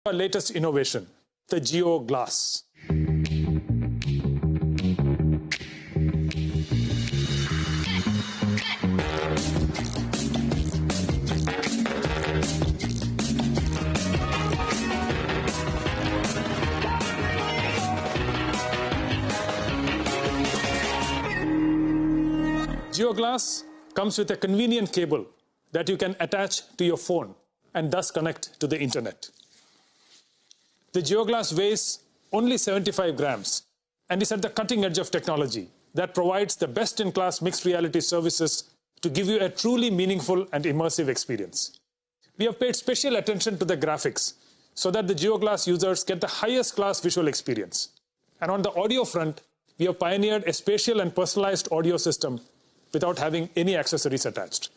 our latest innovation, the Geo Glass. GeoGlass comes with a convenient cable that you can attach to your phone and thus connect to the internet. The GeoGlass weighs only 75 grams and is at the cutting edge of technology that provides the best-in-class mixed reality services to give you a truly meaningful and immersive experience. We have paid special attention to the graphics so that the GeoGlass users get the highest class visual experience. And on the audio front, we have pioneered a spatial and personalized audio system without having any accessories attached.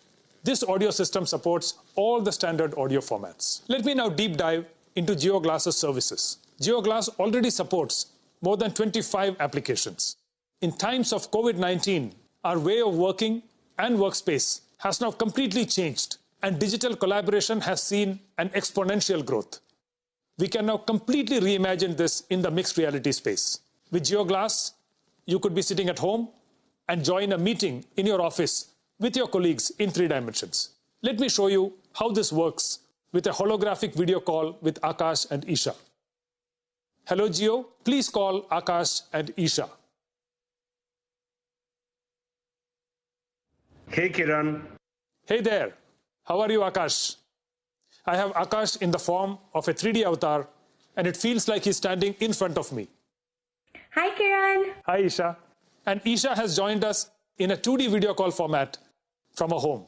This audio system supports all the standard audio formats. Let me now deep dive into GeoGlass's services. GeoGlass already supports more than 25 applications. In times of COVID-19, our way of working and workspace has now completely changed, and digital collaboration has seen an exponential growth. We can now completely reimagine this in the mixed reality space. With GeoGlass, you could be sitting at home and join a meeting in your office with your colleagues in 3 dimensions. Let me show you how this works with a holographic video call with Akash and Isha. Hello Geo, please call Akash and Isha. Hey Kiran. Hey there, how are you Akash? I have Akash in the form of a 3D avatar and it feels like he's standing in front of me. Hi Kiran. Hi Isha. And Isha has joined us in a 2D video call format from a home.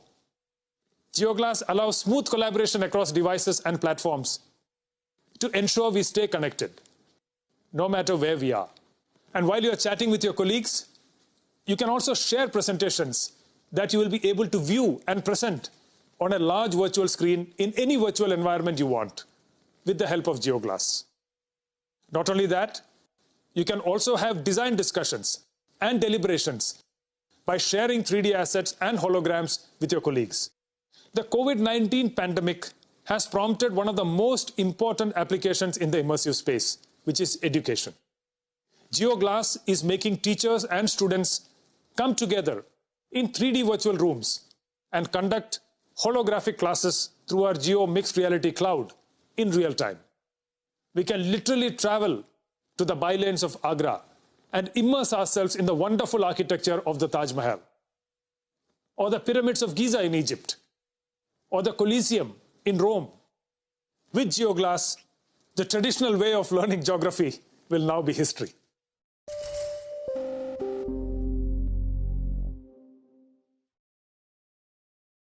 GeoGlass allows smooth collaboration across devices and platforms to ensure we stay connected, no matter where we are. And while you're chatting with your colleagues, you can also share presentations that you will be able to view and present on a large virtual screen in any virtual environment you want with the help of GeoGlass. Not only that, you can also have design discussions and deliberations by sharing 3D assets and holograms with your colleagues. The COVID-19 pandemic has prompted one of the most important applications in the immersive space, which is education. GeoGlass is making teachers and students come together in 3D virtual rooms and conduct holographic classes through our Geo Mixed Reality Cloud in real time. We can literally travel to the bylanes of Agra and immerse ourselves in the wonderful architecture of the Taj Mahal, or the pyramids of Giza in Egypt, or the Colosseum in Rome. With GeoGlass, the traditional way of learning geography will now be history.